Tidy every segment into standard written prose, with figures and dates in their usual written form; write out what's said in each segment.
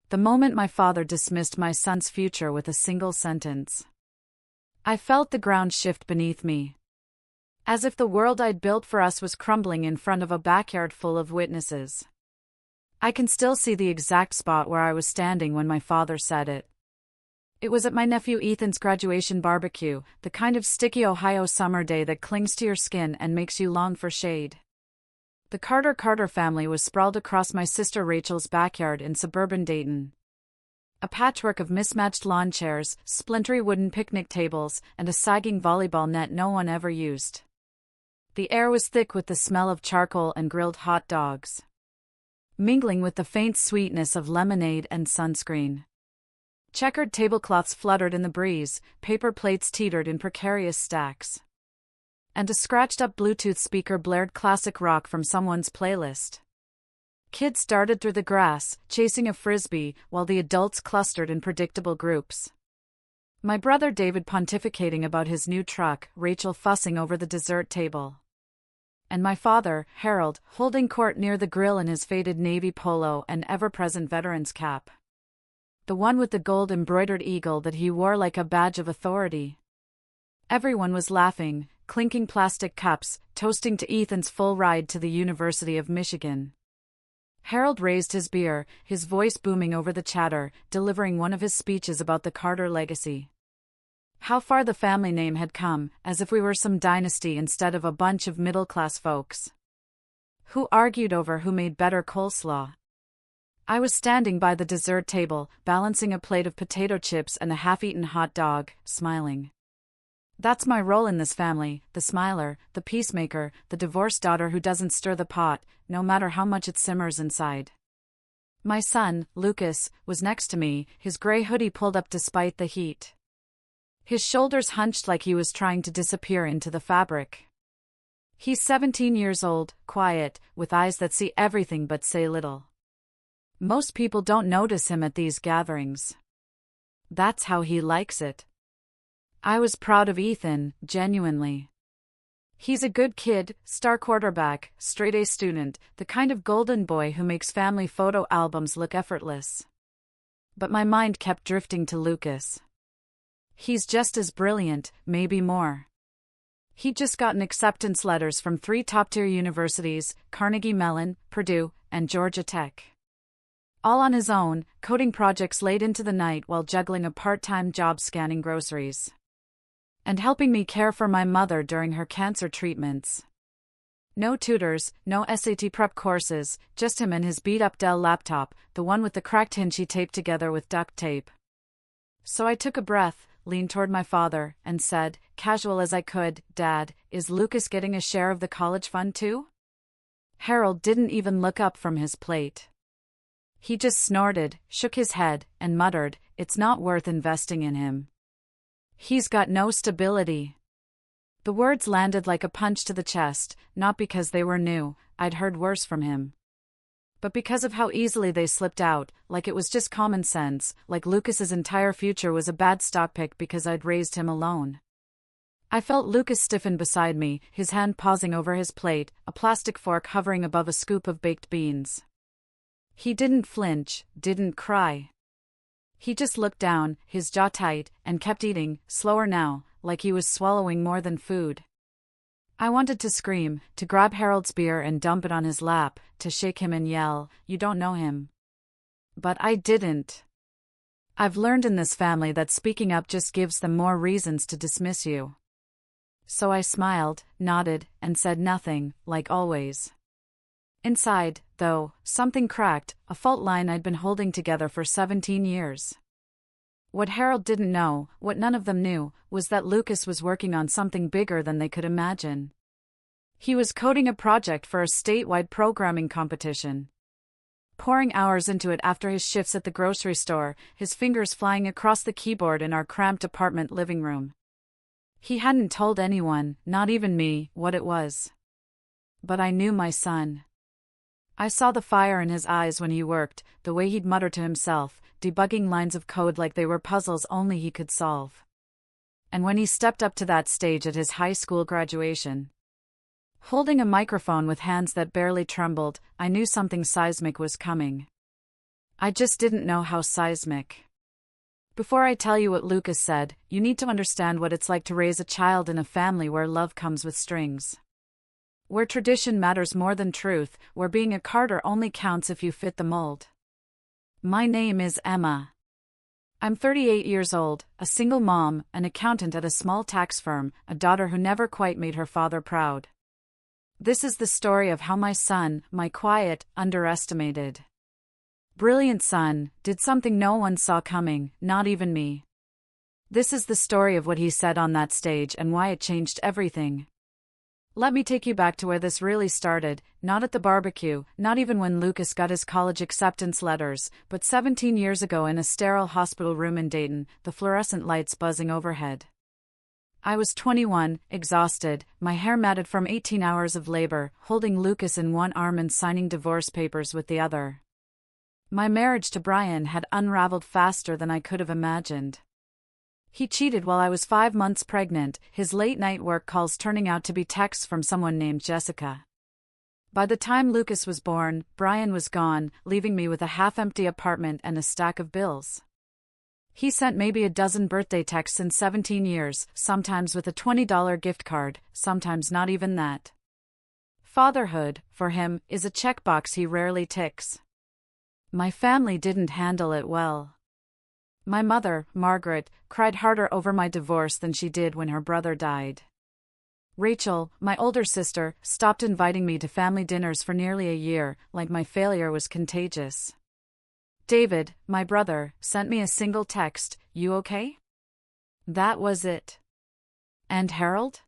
The moment my father dismissed my son's future with a single sentence, I felt the ground shift beneath me. As if the world I'd built for us was crumbling in front of a backyard full of witnesses. I can still see the exact spot where I was standing when my father said it. It was at my nephew Ethan's graduation barbecue, the kind of sticky Ohio summer day that clings to your skin and makes you long for shade. The Carter family was sprawled across my sister Rachel's backyard in suburban Dayton. A patchwork of mismatched lawn chairs, splintery wooden picnic tables, and a sagging volleyball net no one ever used. The air was thick with the smell of charcoal and grilled hot dogs, mingling with the faint sweetness of lemonade and sunscreen. Checkered tablecloths fluttered in the breeze, paper plates teetered in precarious stacks, and a scratched-up Bluetooth speaker blared classic rock from someone's playlist. Kids darted through the grass, chasing a frisbee, while the adults clustered in predictable groups. My brother David pontificating about his new truck, Rachel fussing over the dessert table, and my father, Harold, holding court near the grill in his faded navy polo and ever-present veteran's cap. The one with the gold-embroidered eagle that he wore like a badge of authority. Everyone was laughing, clinking plastic cups, toasting to Ethan's full ride to the University of Michigan. Harold raised his beer, his voice booming over the chatter, delivering one of his speeches about the Carter legacy. How far the family name had come, as if we were some dynasty instead of a bunch of middle-class folks who argued over who made better coleslaw. I was standing by the dessert table, balancing a plate of potato chips and a half-eaten hot dog, smiling. That's my role in this family, the smiler, the peacemaker, the divorced daughter who doesn't stir the pot, no matter how much it simmers inside. My son, Lucas, was next to me, his gray hoodie pulled up despite the heat. His shoulders hunched like he was trying to disappear into the fabric. He's 17 years old, quiet, with eyes that see everything but say little. Most people don't notice him at these gatherings. That's how he likes it. I was proud of Ethan, genuinely. He's a good kid, star quarterback, straight-A student, the kind of golden boy who makes family photo albums look effortless. But my mind kept drifting to Lucas. He's just as brilliant, maybe more. He'd just gotten acceptance letters from 3 top-tier universities, Carnegie Mellon, Purdue, and Georgia Tech. All on his own, coding projects late into the night while juggling a part-time job scanning groceries and helping me care for my mother during her cancer treatments. No tutors, no SAT prep courses, just him and his beat-up Dell laptop, the one with the cracked hinge he taped together with duct tape. So I took a breath, leaned toward my father, and said, casual as I could, "Dad, is Lucas getting a share of the college fund too?" Harold didn't even look up from his plate. He just snorted, shook his head, and muttered, "It's not worth investing in him. He's got no stability." The words landed like a punch to the chest, not because they were new, I'd heard worse from him, but because of how easily they slipped out, like it was just common sense, like Lucas's entire future was a bad stock pick because I'd raised him alone. I felt Lucas stiffen beside me, his hand pausing over his plate, a plastic fork hovering above a scoop of baked beans. He didn't flinch, didn't cry. He just looked down, his jaw tight, and kept eating, slower now, like he was swallowing more than food. I wanted to scream, to grab Harold's beer and dump it on his lap, to shake him and yell, "You don't know him." But I didn't. I've learned in this family that speaking up just gives them more reasons to dismiss you. So I smiled, nodded, and said nothing, like always. Inside, though, something cracked, a fault line I'd been holding together for 17 years. What Harold didn't know, what none of them knew, was that Lucas was working on something bigger than they could imagine. He was coding a project for a statewide programming competition. Pouring hours into it after his shifts at the grocery store, his fingers flying across the keyboard in our cramped apartment living room. He hadn't told anyone, not even me, what it was. But I knew my son. I saw the fire in his eyes when he worked, the way he'd mutter to himself, debugging lines of code like they were puzzles only he could solve. And when he stepped up to that stage at his high school graduation, holding a microphone with hands that barely trembled, I knew something seismic was coming. I just didn't know how seismic. Before I tell you what Lucas said, you need to understand what it's like to raise a child in a family where love comes with strings. Where tradition matters more than truth, where being a Carter only counts if you fit the mold. My name is Emma. I'm 38 years old, a single mom, an accountant at a small tax firm, a daughter who never quite made her father proud. This is the story of how my son, my quiet, underestimated, brilliant son, did something no one saw coming, not even me. This is the story of what he said on that stage and why it changed everything. Let me take you back to where this really started, not at the barbecue, not even when Lucas got his college acceptance letters, but 17 years ago in a sterile hospital room in Dayton, the fluorescent lights buzzing overhead. I was 21, exhausted, my hair matted from 18 hours of labor, holding Lucas in one arm and signing divorce papers with the other. My marriage to Brian had unraveled faster than I could have imagined. He cheated while I was 5 months pregnant, his late-night work calls turning out to be texts from someone named Jessica. By the time Lucas was born, Brian was gone, leaving me with a half-empty apartment and a stack of bills. He sent maybe a dozen birthday texts in 17 years, sometimes with a $20 gift card, sometimes not even that. Fatherhood, for him, is a checkbox he rarely ticks. My family didn't handle it well. My mother, Margaret, cried harder over my divorce than she did when her brother died. Rachel, my older sister, stopped inviting me to family dinners for nearly a year, like my failure was contagious. David, my brother, sent me a single text, "You okay?" That was it. And Harold?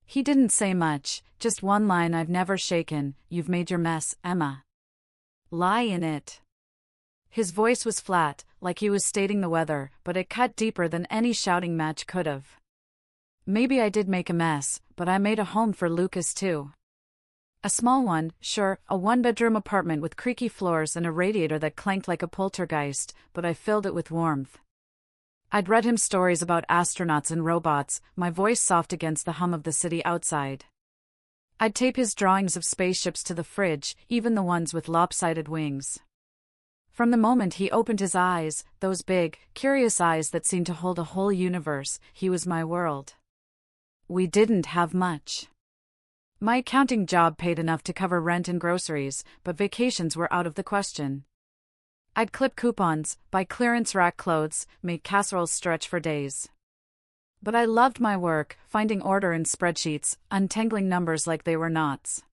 He didn't say much, just one line I've never shaken, "You've made your mess, Emma. Lie in it." His voice was flat, like he was stating the weather, but it cut deeper than any shouting match could have. Maybe I did make a mess, but I made a home for Lucas too. A small one, sure, a one-bedroom apartment with creaky floors and a radiator that clanked like a poltergeist, but I filled it with warmth. I'd read him stories about astronauts and robots, my voice soft against the hum of the city outside. I'd tape his drawings of spaceships to the fridge, even the ones with lopsided wings. From the moment he opened his eyes, those big, curious eyes that seemed to hold a whole universe, he was my world. We didn't have much. My accounting job paid enough to cover rent and groceries, but vacations were out of the question. I'd clip coupons, buy clearance rack clothes, make casseroles stretch for days. But I loved my work, finding order in spreadsheets, untangling numbers like they were knots.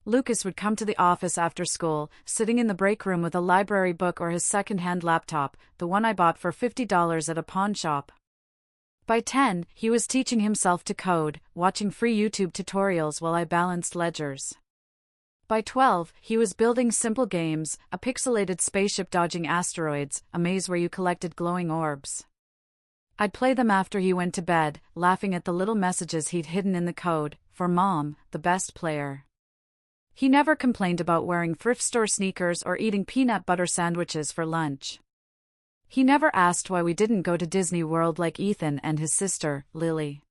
Lucas would come to the office after school, sitting in the break room with a library book or his second-hand laptop, the one I bought for $50 at a pawn shop. By 10, he was teaching himself to code, watching free YouTube tutorials while I balanced ledgers. By 12, he was building simple games, a pixelated spaceship dodging asteroids, a maze where you collected glowing orbs. I'd play them after he went to bed, laughing at the little messages he'd hidden in the code, for Mom, the best player. He never complained about wearing thrift store sneakers or eating peanut butter sandwiches for lunch. He never asked why we didn't go to Disney World like Ethan and his sister, Lily.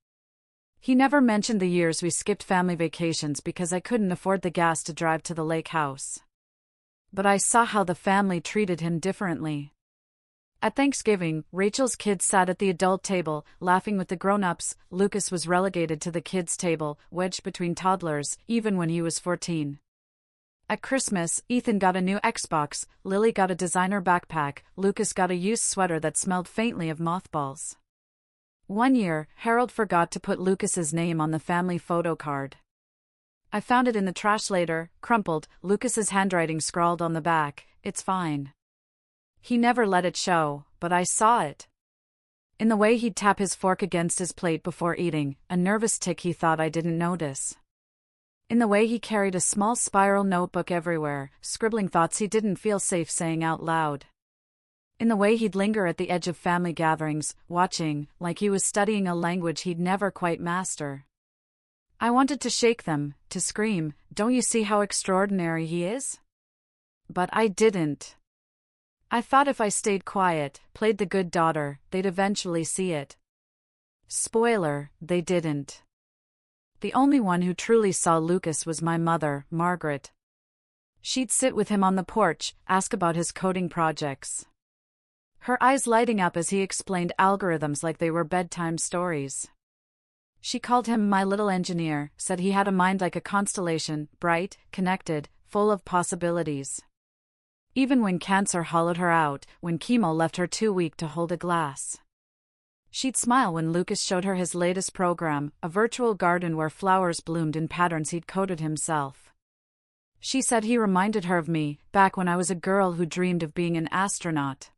He never mentioned the years we skipped family vacations because I couldn't afford the gas to drive to the lake house. But I saw how the family treated him differently. At Thanksgiving, Rachel's kids sat at the adult table, laughing with the grown-ups. Lucas was relegated to the kids' table, wedged between toddlers, even when he was 14. At Christmas, Ethan got a new Xbox, Lily got a designer backpack, Lucas got a used sweater that smelled faintly of mothballs. One year, Harold forgot to put Lucas's name on the family photo card. I found it in the trash later, crumpled, Lucas's handwriting scrawled on the back, "It's fine." He never let it show, but I saw it. In the way he'd tap his fork against his plate before eating, a nervous tick he thought I didn't notice. In the way he carried a small spiral notebook everywhere, scribbling thoughts he didn't feel safe saying out loud. In the way he'd linger at the edge of family gatherings, watching, like he was studying a language he'd never quite master. I wanted to shake them, to scream, "Don't you see how extraordinary he is?" But I didn't. I thought if I stayed quiet, played the good daughter, they'd eventually see it. Spoiler, they didn't. The only one who truly saw Lucas was my mother, Margaret. She'd sit with him on the porch, ask about his coding projects. Her eyes lighting up as he explained algorithms like they were bedtime stories. She called him my little engineer, said he had a mind like a constellation, bright, connected, full of possibilities. Even when cancer hollowed her out, when chemo left her too weak to hold a glass. She'd smile when Lucas showed her his latest program, a virtual garden where flowers bloomed in patterns he'd coded himself. She said he reminded her of me, back when I was a girl who dreamed of being an astronaut.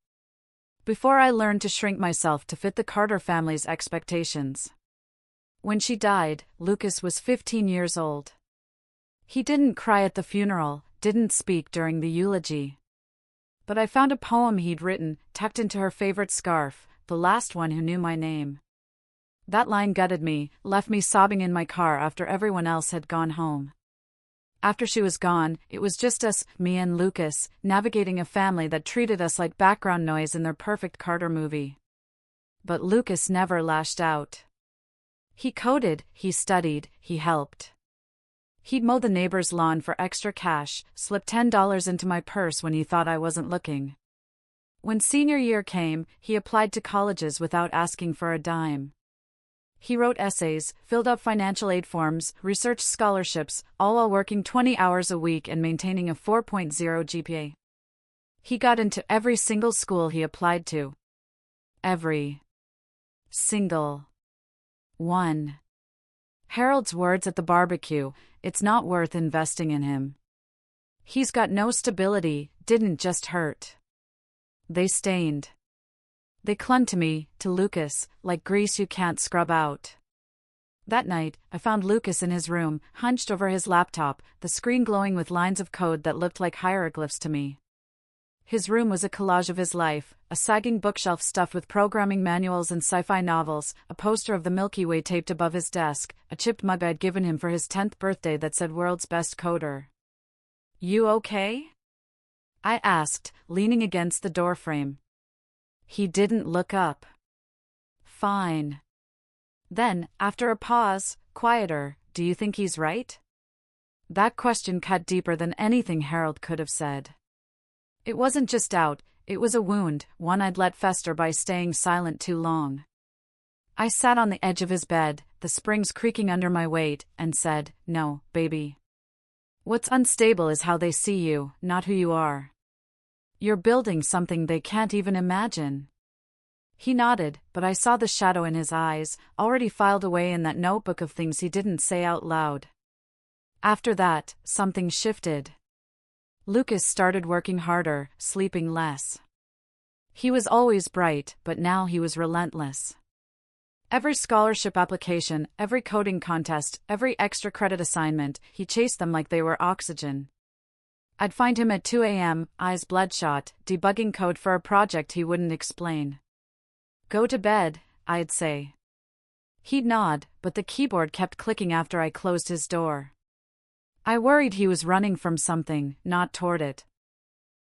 Before I learned to shrink myself to fit the Carter family's expectations. When she died, Lucas was 15 years old. He didn't cry at the funeral, didn't speak during the eulogy. But I found a poem he'd written, tucked into her favorite scarf, the last one who knew my name. That line gutted me, left me sobbing in my car after everyone else had gone home. After she was gone, it was just us, me and Lucas, navigating a family that treated us like background noise in their perfect Carter movie. But Lucas never lashed out. He coded, he studied, he helped. He'd mow the neighbor's lawn for extra cash, slip $10 into my purse when he thought I wasn't looking. When senior year came, he applied to colleges without asking for a dime. He wrote essays, filled out financial aid forms, researched scholarships, all while working 20 hours a week and maintaining a 4.0 GPA. He got into every single school he applied to. Every single one. Harold's words at the barbecue, it's not worth investing in him. He's got no stability, didn't just hurt. They stained. They clung to me, to Lucas, like grease you can't scrub out. That night, I found Lucas in his room, hunched over his laptop, the screen glowing with lines of code that looked like hieroglyphs to me. His room was a collage of his life, a sagging bookshelf stuffed with programming manuals and sci-fi novels, a poster of the Milky Way taped above his desk, a chipped mug I'd given him for his 10th birthday that said "World's Best Coder." "You okay?" I asked, leaning against the doorframe. He didn't look up. "Fine." Then, after a pause, quieter, "Do you think he's right?" That question cut deeper than anything Harold could have said. It wasn't just doubt, it was a wound, one I'd let fester by staying silent too long. I sat on the edge of his bed, the springs creaking under my weight, and said, "No, baby. What's unstable is how they see you, not who you are. You're building something they can't even imagine." He nodded, but I saw the shadow in his eyes, already filed away in that notebook of things he didn't say out loud. After that, something shifted. Lucas started working harder, sleeping less. He was always bright, but now he was relentless. Every scholarship application, every coding contest, every extra credit assignment, he chased them like they were oxygen. I'd find him at 2 a.m., eyes bloodshot, debugging code for a project he wouldn't explain. "Go to bed," I'd say. He'd nod, but the keyboard kept clicking after I closed his door. I worried he was running from something, not toward it.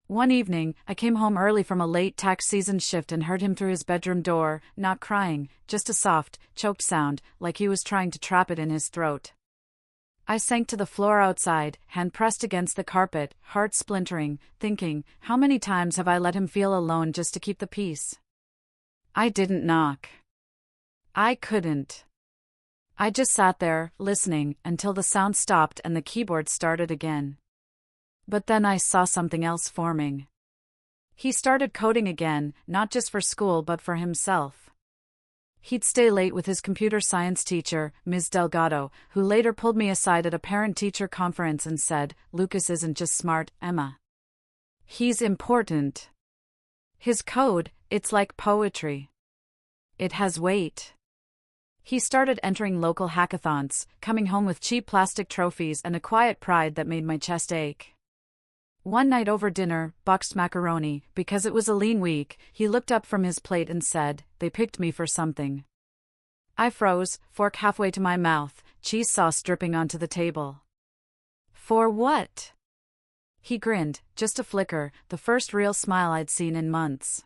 One evening, I came home early from a late tax season shift and heard him through his bedroom door, not crying, just a soft, choked sound, like he was trying to trap it in his throat. I sank to the floor outside, hand pressed against the carpet, heart splintering, thinking, how many times have I let him feel alone just to keep the peace? I didn't knock. I couldn't. I just sat there, listening, until the sound stopped and the keyboard started again. But then I saw something else forming. He started coding again, not just for school but for himself. He'd stay late with his computer science teacher, Ms. Delgado, who later pulled me aside at a parent-teacher conference and said, "Lucas isn't just smart, Emma. He's important. His code, it's like poetry. It has weight." He started entering local hackathons, coming home with cheap plastic trophies and a quiet pride that made my chest ache. One night over dinner, boxed macaroni, because it was a lean week, he looked up from his plate and said, "They picked me for something." I froze, fork halfway to my mouth, cheese sauce dripping onto the table. "For what?" He grinned, just a flicker, the first real smile I'd seen in months.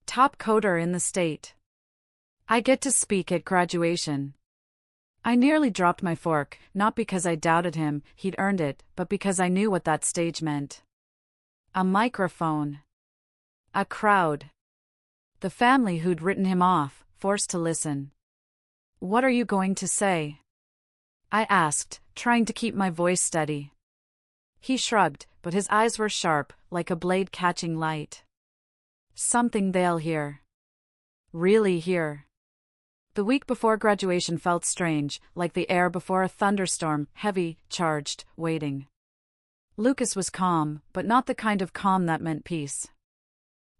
"Top coder in the state. I get to speak at graduation." I nearly dropped my fork, not because I doubted him, he'd earned it, but because I knew what that stage meant. A microphone. A crowd. The family who'd written him off, forced to listen. "What are you going to say?" I asked, trying to keep my voice steady. He shrugged, but his eyes were sharp, like a blade catching light. "Something they'll hear. Really hear." The week before graduation felt strange, like the air before a thunderstorm, heavy, charged, waiting. Lucas was calm, but not the kind of calm that meant peace.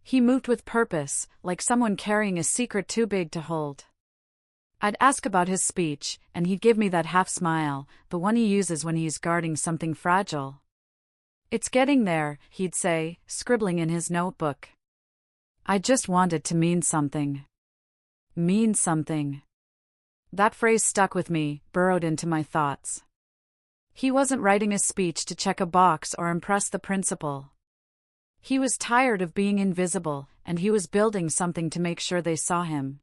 He moved with purpose, like someone carrying a secret too big to hold. I'd ask about his speech, and he'd give me that half smile, the one he uses when he's guarding something fragile. "It's getting there," he'd say, scribbling in his notebook. I just wanted to mean something. Mean something. That phrase stuck with me, burrowed into my thoughts. He wasn't writing a speech to check a box or impress the principal. He was tired of being invisible, and he was building something to make sure they saw him.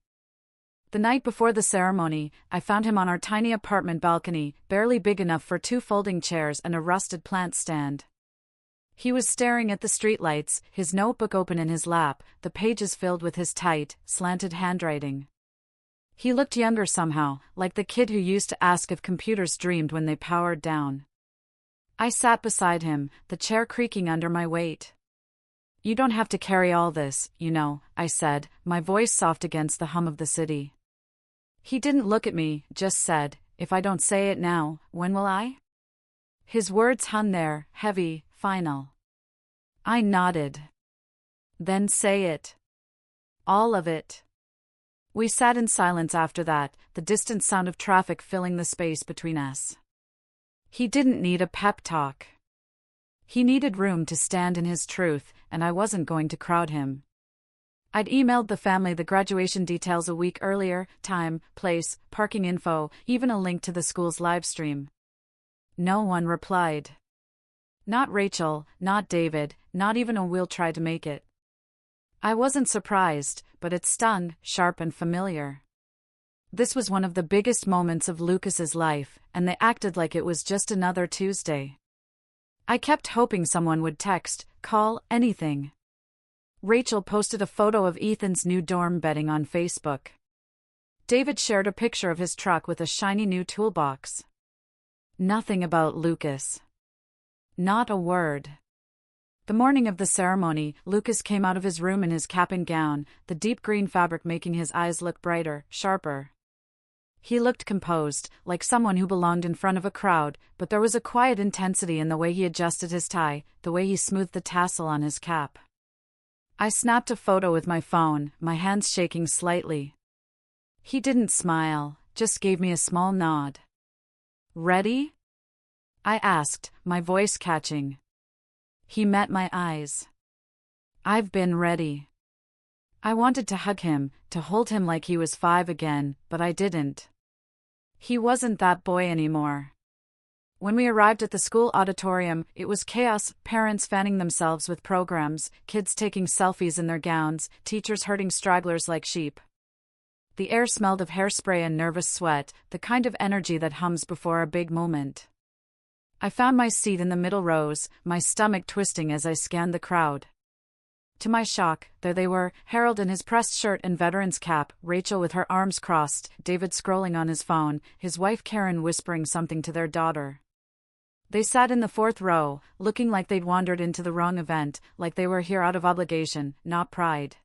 The night before the ceremony, I found him on our tiny apartment balcony, barely big enough for 2 folding chairs and a rusted plant stand. He was staring at the streetlights, his notebook open in his lap, the pages filled with his tight, slanted handwriting. He looked younger somehow, like the kid who used to ask if computers dreamed when they powered down. I sat beside him, the chair creaking under my weight. "You don't have to carry all this, you know," I said, my voice soft against the hum of the city. He didn't look at me, just said, "If I don't say it now, when will I?" His words hung there, heavy, final. I nodded. "Then say it. All of it." We sat in silence after that, the distant sound of traffic filling the space between us. He didn't need a pep talk. He needed room to stand in his truth, and I wasn't going to crowd him. I'd emailed the family the graduation details a week earlier, time, place, parking info, even a link to the school's livestream. No one replied. Not Rachel, not David, not even a "we'll try to make it." I wasn't surprised, but it stung, sharp and familiar. This was one of the biggest moments of Lucas's life, and they acted like it was just another Tuesday. I kept hoping someone would text, call, anything. Rachel posted a photo of Ethan's new dorm bedding on Facebook. David shared a picture of his truck with a shiny new toolbox. Nothing about Lucas. Not a word. The morning of the ceremony, Lucas came out of his room in his cap and gown, the deep green fabric making his eyes look brighter, sharper. He looked composed, like someone who belonged in front of a crowd, but there was a quiet intensity in the way he adjusted his tie, the way he smoothed the tassel on his cap. I snapped a photo with my phone, my hands shaking slightly. He didn't smile, just gave me a small nod. "Ready?" I asked, my voice catching. He met my eyes. "I've been ready." I wanted to hug him, to hold him like he was 5 again, but I didn't. He wasn't that boy anymore. When we arrived at the school auditorium, it was chaos, parents fanning themselves with programs, kids taking selfies in their gowns, teachers herding stragglers like sheep. The air smelled of hairspray and nervous sweat, the kind of energy that hums before a big moment. I found my seat in the middle rows, my stomach twisting as I scanned the crowd. To my shock, there they were, Harold in his pressed shirt and veteran's cap, Rachel with her arms crossed, David scrolling on his phone, his wife Karen whispering something to their daughter. They sat in the 4th row, looking like they'd wandered into the wrong event, like they were here out of obligation, not pride.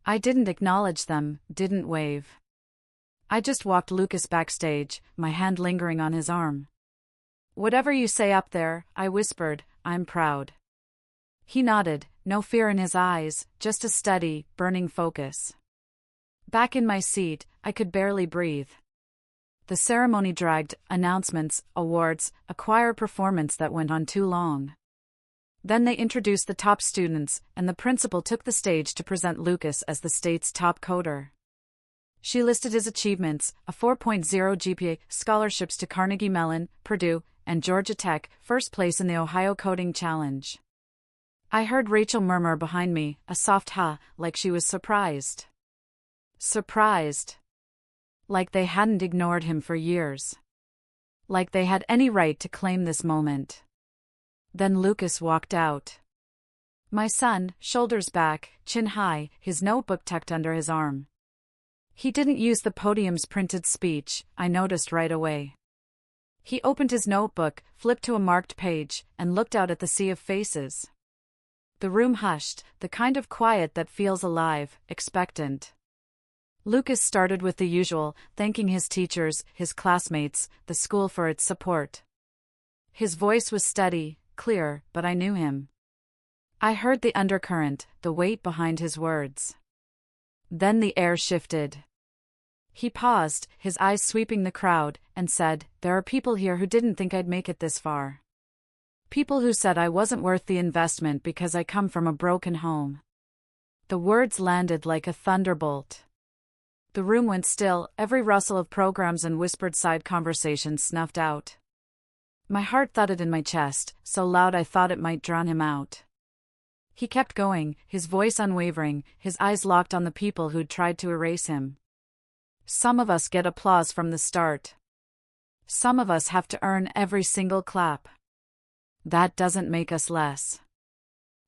I didn't acknowledge them, didn't wave. I just walked Lucas backstage, my hand lingering on his arm. "Whatever you say up there," I whispered, "I'm proud." He nodded, no fear in his eyes, just a steady, burning focus. Back in my seat, I could barely breathe. The ceremony dragged, announcements, awards, a choir performance that went on too long. Then they introduced the top students, and the principal took the stage to present Lucas as the state's top coder. She listed his achievements, a 4.0 GPA, scholarships to Carnegie Mellon, Purdue, and Georgia Tech, first place in the Ohio Coding Challenge. I heard Rachel murmur behind me, a soft "ha," like she was surprised. Surprised. Like they hadn't ignored him for years. Like they had any right to claim this moment. Then Lucas walked out. My son, shoulders back, chin high, his notebook tucked under his arm. He didn't use the podium's printed speech, I noticed right away. He opened his notebook, flipped to a marked page, and looked out at the sea of faces. The room hushed, the kind of quiet that feels alive, expectant. Lucas started with the usual, thanking his teachers, his classmates, the school for its support. His voice was steady, clear, but I knew him. I heard the undercurrent, the weight behind his words. Then the air shifted. He paused, his eyes sweeping the crowd, and said, "There are people here who didn't think I'd make it this far. People who said I wasn't worth the investment because I come from a broken home." The words landed like a thunderbolt. The room went still, every rustle of programs and whispered side conversations snuffed out. My heart thudded in my chest, so loud I thought it might drown him out. He kept going, his voice unwavering, his eyes locked on the people who'd tried to erase him. Some of us get applause from the start. Some of us have to earn every single clap. That doesn't make us less.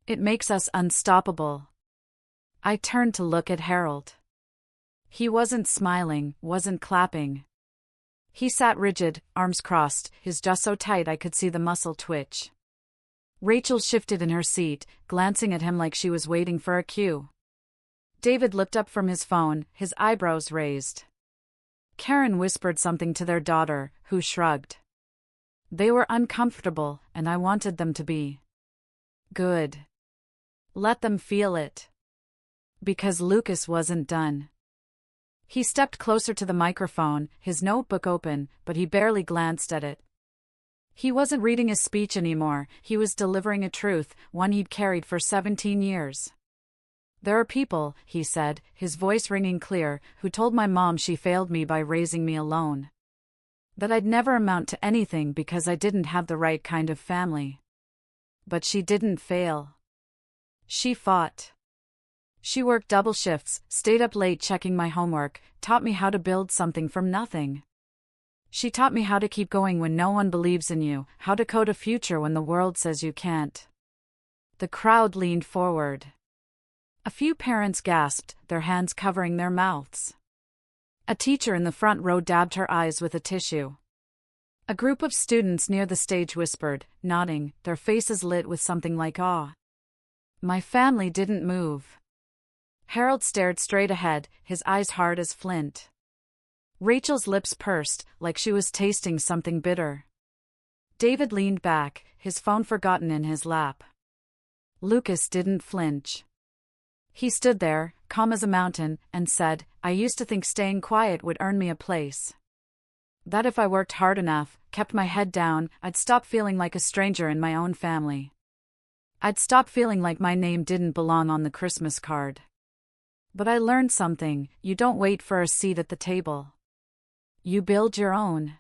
It makes us unstoppable. I turned to look at Harold. He wasn't smiling, wasn't clapping. He sat rigid, arms crossed, his jaw so tight I could see the muscle twitch. Rachel shifted in her seat, glancing at him like she was waiting for a cue. David looked up from his phone, his eyebrows raised. Karen whispered something to their daughter, who shrugged. They were uncomfortable, and I wanted them to be. Good. Let them feel it. Because Lucas wasn't done. He stepped closer to the microphone, his notebook open, but he barely glanced at it. He wasn't reading a speech anymore, he was delivering a truth, one he'd carried for 17 years. There are people, he said, his voice ringing clear, who told my mom she failed me by raising me alone. That I'd never amount to anything because I didn't have the right kind of family. But she didn't fail. She fought. She worked double shifts, stayed up late checking my homework, taught me how to build something from nothing. She taught me how to keep going when no one believes in you, how to code a future when the world says you can't. The crowd leaned forward. A few parents gasped, their hands covering their mouths. A teacher in the front row dabbed her eyes with a tissue. A group of students near the stage whispered, nodding, their faces lit with something like awe. My family didn't move. Harold stared straight ahead, his eyes hard as flint. Rachel's lips pursed, like she was tasting something bitter. David leaned back, his phone forgotten in his lap. Lucas didn't flinch. He stood there, calm as a mountain, and said, "I used to think staying quiet would earn me a place. That if I worked hard enough, kept my head down, I'd stop feeling like a stranger in my own family. I'd stop feeling like my name didn't belong on the Christmas card. But I learned something, you don't wait for a seat at the table. You build your own.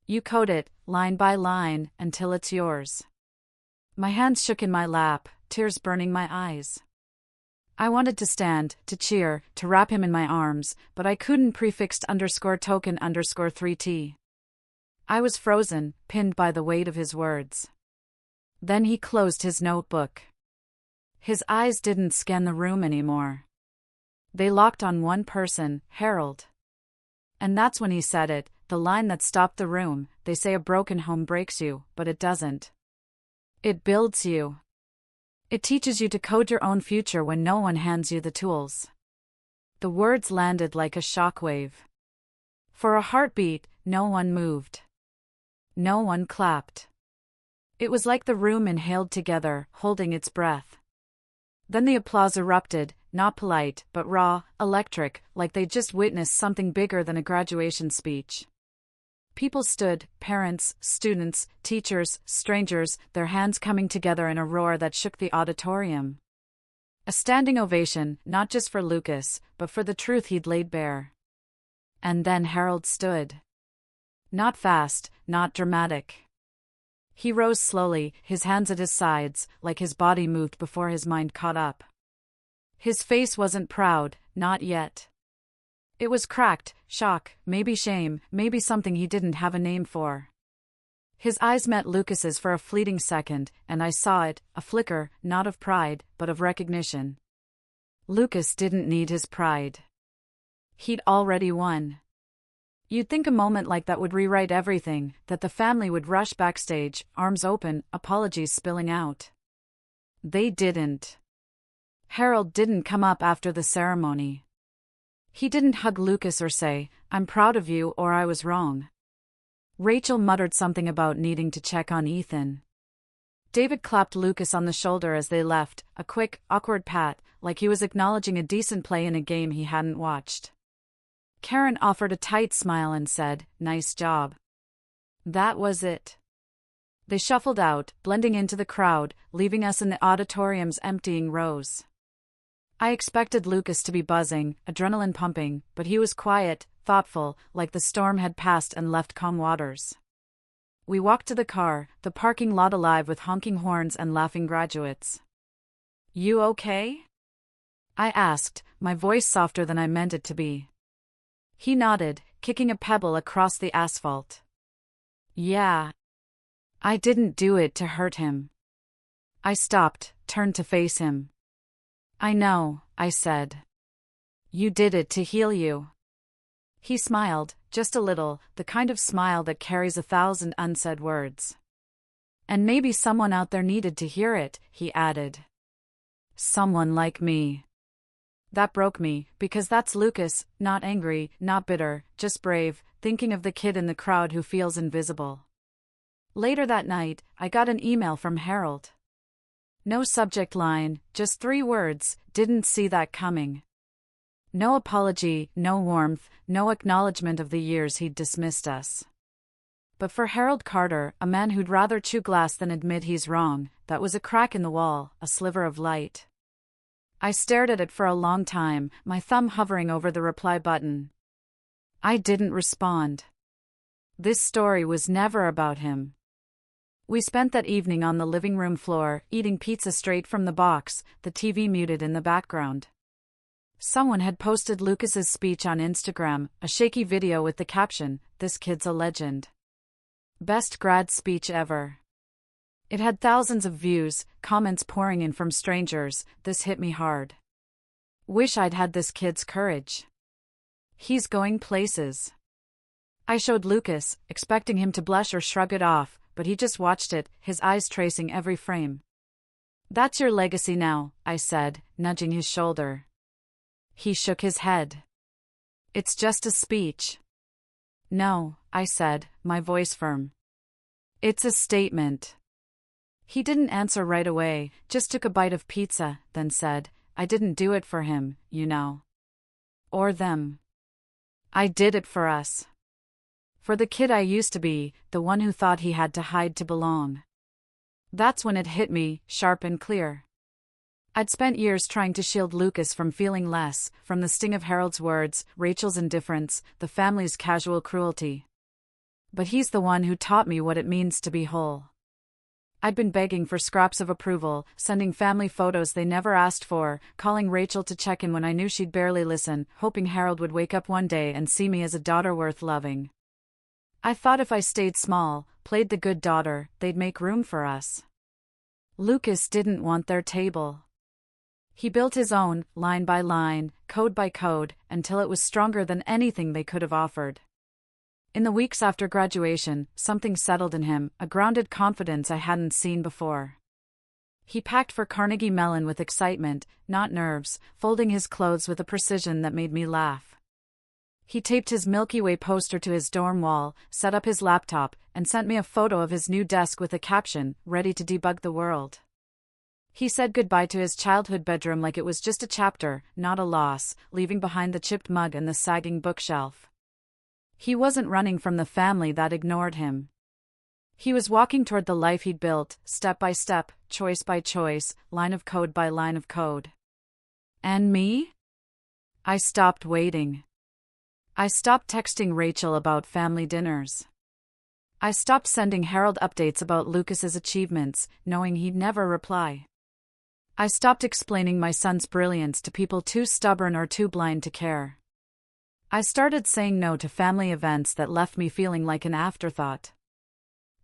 You code it, line by line, until it's yours." My hands shook in my lap, tears burning my eyes. I wanted to stand, to cheer, to wrap him in my arms, but I couldn't prefixed _token_3T. I was frozen, pinned by the weight of his words. Then he closed his notebook. His eyes didn't scan the room anymore. They locked on one person, Harold. And that's when he said it, the line that stopped the room. They say a broken home breaks you, but it doesn't. It builds you. It teaches you to code your own future when no one hands you the tools. The words landed like a shockwave. For a heartbeat, no one moved. No one clapped. It was like the room inhaled together, holding its breath. Then the applause erupted, not polite, but raw, electric, like they'd just witnessed something bigger than a graduation speech. People stood, parents, students, teachers, strangers, their hands coming together in a roar that shook the auditorium. A standing ovation, not just for Lucas, but for the truth he'd laid bare. And then Harold stood. Not fast, not dramatic. He rose slowly, his hands at his sides, like his body moved before his mind caught up. His face wasn't proud, not yet. It was cracked, shock, maybe shame, maybe something he didn't have a name for. His eyes met Lucas's for a fleeting second, and I saw it, a flicker, not of pride, but of recognition. Lucas didn't need his pride. He'd already won. You'd think a moment like that would rewrite everything, that the family would rush backstage, arms open, apologies spilling out. They didn't. Harold didn't come up after the ceremony. He didn't hug Lucas or say, "I'm proud of you," or "I was wrong." Rachel muttered something about needing to check on Ethan. David clapped Lucas on the shoulder as they left, a quick, awkward pat, like he was acknowledging a decent play in a game he hadn't watched. Karen offered a tight smile and said, "Nice job." That was it. They shuffled out, blending into the crowd, leaving us in the auditorium's emptying rows. I expected Lucas to be buzzing, adrenaline pumping, but he was quiet, thoughtful, like the storm had passed and left calm waters. We walked to the car, the parking lot alive with honking horns and laughing graduates. "You okay?" I asked, my voice softer than I meant it to be. He nodded, kicking a pebble across the asphalt. "Yeah. I didn't do it to hurt him." I stopped, turned to face him. "I know," I said. "You did it to heal you." He smiled, just a little, the kind of smile that carries 1,000 unsaid words. "And maybe someone out there needed to hear it," he added. "Someone like me." That broke me, because that's Lucas, not angry, not bitter, just brave, thinking of the kid in the crowd who feels invisible. Later that night, I got an email from Harold. No subject line, just 3 words, "Didn't see that coming." No apology, no warmth, no acknowledgement of the years he'd dismissed us. But for Harold Carter, a man who'd rather chew glass than admit he's wrong, that was a crack in the wall, a sliver of light. I stared at it for a long time, my thumb hovering over the reply button. I didn't respond. This story was never about him. We spent that evening on the living room floor, eating pizza straight from the box, the TV muted in the background. Someone had posted Lucas's speech on Instagram, a shaky video with the caption, "This kid's a legend. Best grad speech ever." It had thousands of views, comments pouring in from strangers. This hit me hard. Wish I'd had this kid's courage. He's going places. I showed Lucas, expecting him to blush or shrug it off, but he just watched it, his eyes tracing every frame. "That's your legacy now," I said, nudging his shoulder. He shook his head. "It's just a speech." "No," I said, my voice firm. "It's a statement." He didn't answer right away, just took a bite of pizza, then said, "I didn't do it for him, you know. Or them. I did it for us. For the kid I used to be, the one who thought he had to hide to belong." That's when it hit me, sharp and clear. I'd spent years trying to shield Lucas from feeling less, from the sting of Harold's words, Rachel's indifference, the family's casual cruelty. But he's the one who taught me what it means to be whole. I'd been begging for scraps of approval, sending family photos they never asked for, calling Rachel to check in when I knew she'd barely listen, hoping Harold would wake up one day and see me as a daughter worth loving. I thought if I stayed small, played the good daughter, they'd make room for us. Lucas didn't want their table. He built his own, line by line, code by code, until it was stronger than anything they could have offered. In the weeks after graduation, something settled in him, a grounded confidence I hadn't seen before. He packed for Carnegie Mellon with excitement, not nerves, folding his clothes with a precision that made me laugh. He taped his Milky Way poster to his dorm wall, set up his laptop, and sent me a photo of his new desk with a caption, "Ready to debug the world." He said goodbye to his childhood bedroom like it was just a chapter, not a loss, leaving behind the chipped mug and the sagging bookshelf. He wasn't running from the family that ignored him. He was walking toward the life he'd built, step by step, choice by choice, line of code by line of code. And me? I stopped waiting. I stopped texting Rachel about family dinners. I stopped sending Harold updates about Lucas's achievements, knowing he'd never reply. I stopped explaining my son's brilliance to people too stubborn or too blind to care. I started saying no to family events that left me feeling like an afterthought.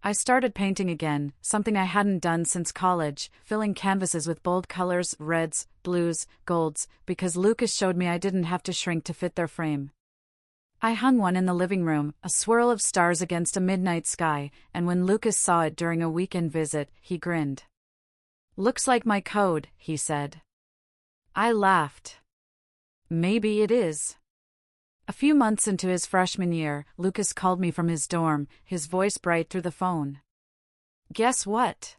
I started painting again, something I hadn't done since college, filling canvases with bold colors, reds, blues, golds, because Lucas showed me I didn't have to shrink to fit their frame. I hung one in the living room, a swirl of stars against a midnight sky, and when Lucas saw it during a weekend visit, he grinned. "Looks like my code," he said. I laughed. Maybe it is. A few months into his freshman year, Lucas called me from his dorm, his voice bright through the phone. Guess what?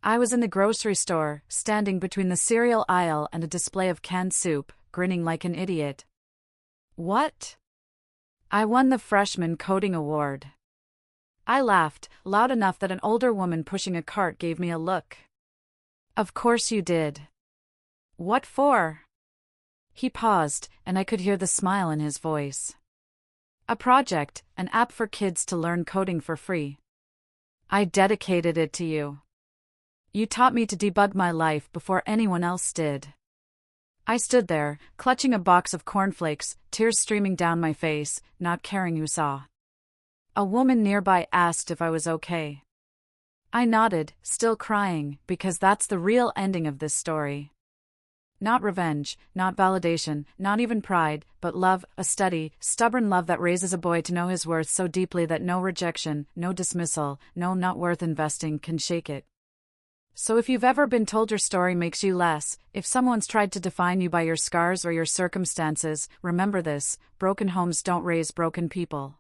I was in the grocery store, standing between the cereal aisle and a display of canned soup, grinning like an idiot. What? I won the Freshman Coding Award. I laughed, loud enough that an older woman pushing a cart gave me a look. Of course you did. What for? He paused, and I could hear the smile in his voice. A project, an app for kids to learn coding for free. I dedicated it to you. You taught me to debug my life before anyone else did. I stood there, clutching a box of cornflakes, tears streaming down my face, not caring who saw. A woman nearby asked if I was okay. I nodded, still crying, because that's the real ending of this story. Not revenge, not validation, not even pride, but love, a steady, stubborn love that raises a boy to know his worth so deeply that no rejection, no dismissal, no not worth investing can shake it. So if you've ever been told your story makes you less, if someone's tried to define you by your scars or your circumstances, remember this: broken homes don't raise broken people.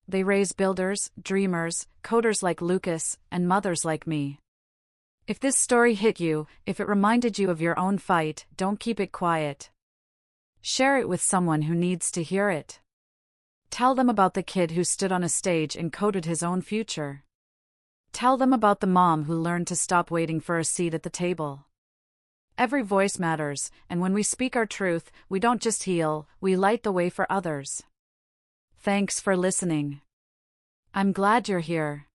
They raise builders, dreamers, coders like Lucas, and mothers like me. If this story hit you, if it reminded you of your own fight, don't keep it quiet. Share it with someone who needs to hear it. Tell them about the kid who stood on a stage and coded his own future. Tell them about the mom who learned to stop waiting for a seat at the table. Every voice matters, and when we speak our truth, we don't just heal, we light the way for others. Thanks for listening. I'm glad you're here.